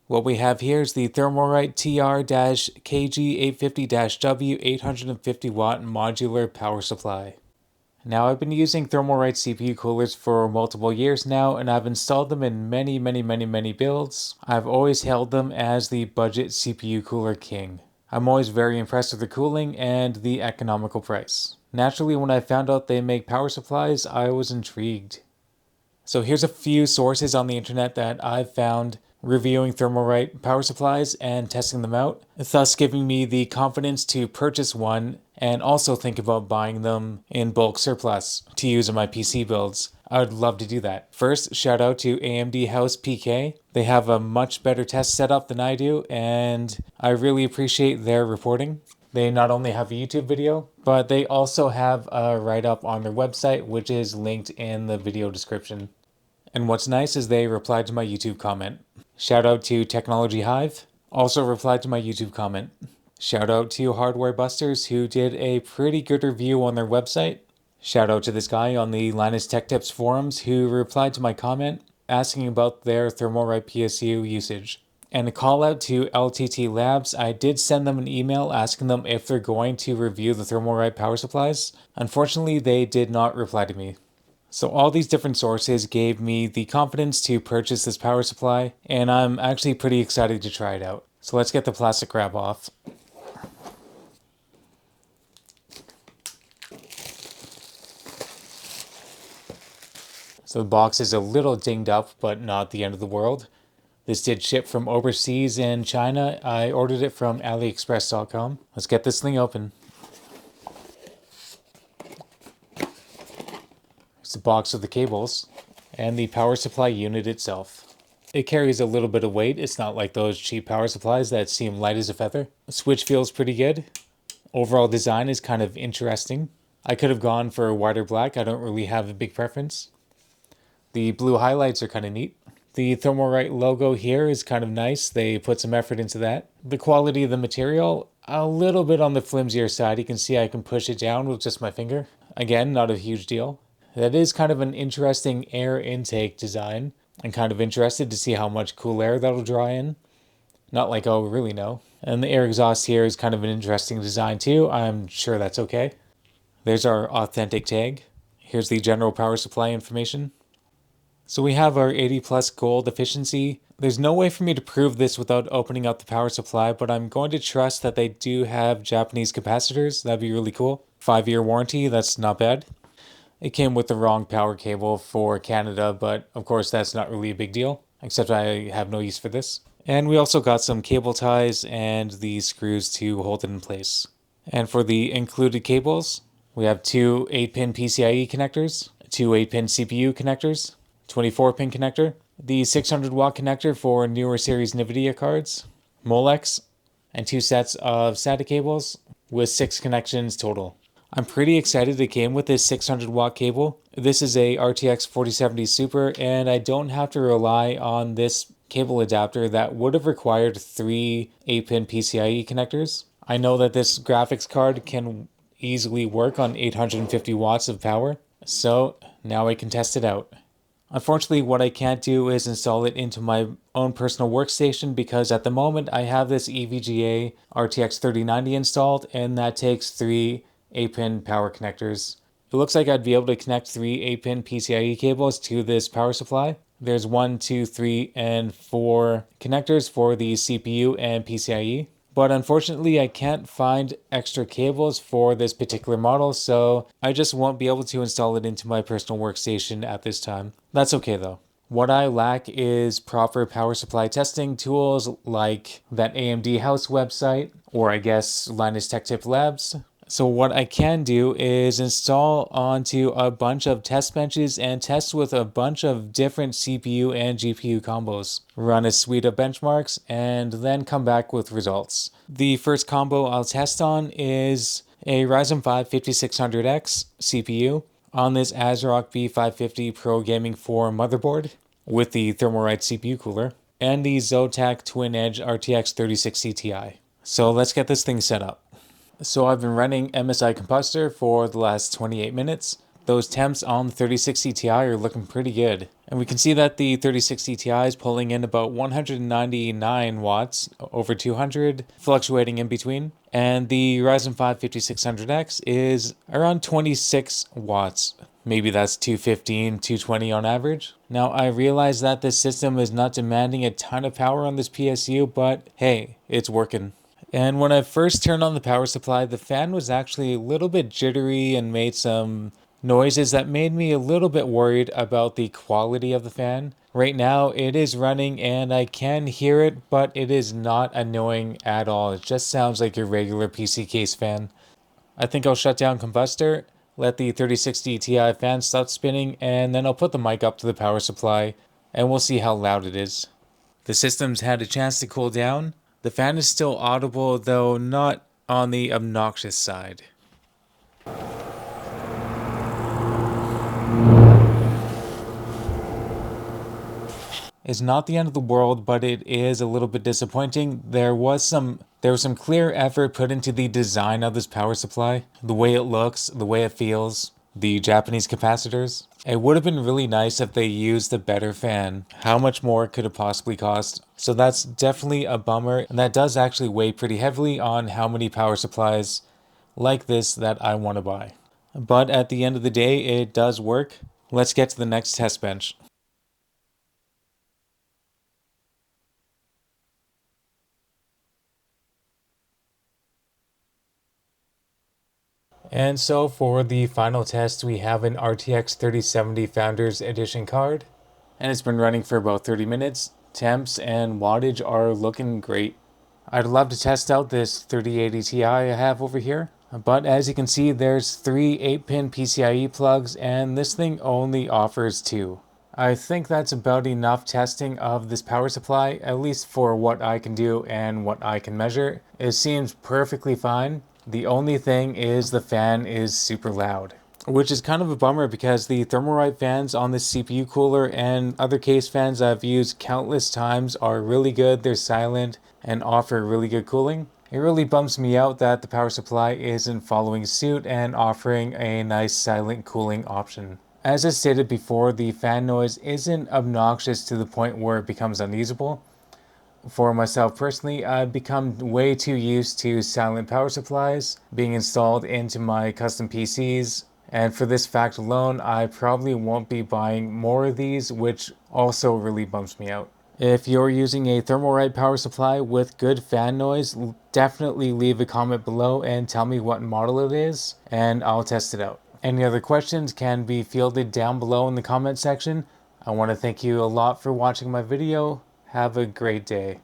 What we have here is the Thermalright TR-KG850-W 850 watt modular power supply. Now, I've been using Thermalright CPU coolers for multiple years now, and I've installed them in many builds. I've always held them as the budget CPU cooler king. I'm always very impressed with the cooling and the economical price. Naturally, when I found out they make power supplies, I was intrigued. So here's a few sources on the internet that I've found reviewing Thermalright power supplies and testing them out, thus giving me the confidence to purchase one and also think about buying them in bulk surplus to use in my PC builds. I would love to do that. First, shout out to AMD House PK. They have a much better test setup than I do, and I really appreciate their reporting. They not only have a YouTube video, but they also have a write-up on their website, which is linked in the video description. And what's nice is they replied to my YouTube comment. Shout out to Technology Hive, also replied to my YouTube comment. Shout out to Hardware Busters, who did a pretty good review on their website. Shout out to this guy on the Linus Tech Tips forums who replied to my comment asking about their Thermalright PSU usage. And a call out to LTT Labs. I did send them an email asking them if they're going to review the Thermalright power supplies. Unfortunately, they did not reply to me. So all these different sources gave me the confidence to purchase this power supply, and I'm actually pretty excited to try it out. So let's get the plastic wrap off. So the box is a little dinged up, but not the end of the world. This did ship from overseas in China. I ordered it from AliExpress.com. Let's get this thing open. It's the box of the cables and the power supply unit itself. It carries a little bit of weight. It's not like those cheap power supplies that seem light as a feather. The switch feels pretty good. Overall design is kind of interesting. I could have gone for wider black. I don't really have a big preference. The blue highlights are kind of neat. The Thermalright logo here is kind of nice. They put some effort into that. The quality of the material, a little bit on the flimsier side. You can see I can push it down with just my finger. Again, not a huge deal. That is kind of an interesting air intake design. I'm kind of interested to see how much cool air that'll draw in. Not like, oh, really no. And the air exhaust here is kind of an interesting design too. I'm sure that's okay. There's our authentic tag. Here's the general power supply information. So we have our 80 plus gold efficiency. There's no way for me to prove this without opening up the power supply, but I'm going to trust that they do have Japanese capacitors. That'd be really cool. 5-year warranty, that's not bad. It came with the wrong power cable for Canada, but of course that's not really a big deal, except I have no use for this. And we also got some cable ties and the screws to hold it in place. And for the included cables, we have two 8-pin PCIe connectors, two 8-pin CPU connectors, 24-pin connector, the 600-watt connector for newer series NVIDIA cards, Molex, and 2 sets of SATA cables with 6 connections total. I'm pretty excited it came with this 600-watt cable. This is a RTX 4070 Super, and I don't have to rely on this cable adapter that would have required 3 8-pin PCIe connectors. I know that this graphics card can easily work on 850 watts of power, so now I can test it out. Unfortunately, what I can't do is install it into my own personal workstation because at the moment I have this EVGA RTX 3090 installed, and that takes 3 8-pin power connectors. It looks like I'd be able to connect 3 8-pin PCIe cables to this power supply. There's 1, 2, 3, and 4 connectors for the CPU and PCIe. But unfortunately, I can't find extra cables for this particular model, so I just won't be able to install it into my personal workstation at this time. That's okay though. What I lack is proper power supply testing tools like that AMD House website, or I guess Linus Tech Tip Labs. So what I can do is install onto a bunch of test benches and test with a bunch of different CPU and GPU combos. Run a suite of benchmarks and then come back with results. The first combo I'll test on is a Ryzen 5 5600X CPU on this ASRock B550 Pro Gaming 4 motherboard with the Thermalright CPU cooler and the Zotac Twin Edge RTX 3060 Ti. So let's get this thing set up. So I've been running MSI Compositor for the last 28 minutes. those temps on the 3060 Ti are looking pretty good. And we can see that the 3060 Ti is pulling in about 199 watts over 200, fluctuating in between. And the Ryzen 5 5600X is around 26 watts. Maybe that's 215, 220 on average. Now, I realize that this system is not demanding a ton of power on this PSU, but hey, it's working. And when I first turned on the power supply, the fan was actually a little bit jittery and made some noises that made me a little bit worried about the quality of the fan. Right now it is running and I can hear it, but it is not annoying at all. It just sounds like your regular PC case fan. I think I'll shut down Combustor, let the 3060 Ti fan stop spinning, and then I'll put the mic up to the power supply and we'll see how loud it is. The system's had a chance to cool down. The fan is still audible, though not on the obnoxious side. It's not the end of the world, but it is a little bit disappointing. There was some clear effort put into the design of this power supply. The way it looks, the way it feels, the Japanese capacitors. It would have been really nice if they used a better fan. How much more could it possibly cost? So that's definitely a bummer, and that does actually weigh pretty heavily on how many power supplies like this that I want to buy. But at the end of the day, it does work. Let's get to the next test bench. And so for the final test, we have an RTX 3070 Founders Edition card. And it's been running for about 30 minutes. Temps and wattage are looking great. I'd love to test out this 3080 Ti I have over here. But as you can see, there's 3 8-pin PCIe plugs and this thing only offers 2. I think that's about enough testing of this power supply, at least for what I can do and what I can measure. It seems perfectly fine. The only thing is the fan is super loud, which is kind of a bummer because the Thermalright fans on this CPU cooler and other case fans I've used countless times are really good. They're silent and offer really good cooling. It really bums me out that the power supply isn't following suit and offering a nice silent cooling option. As I stated before, the fan noise isn't obnoxious to the point where it becomes unusable. For myself personally, I've become way too used to silent power supplies being installed into my custom PCs, and for this fact alone, I probably won't be buying more of these, which also really bums me out. If you're using a Thermalright power supply with good fan noise, definitely leave a comment below and tell me what model it is, and I'll test it out. Any other questions can be fielded down below in the comment section. I want to thank you a lot for watching my video. Have a great day.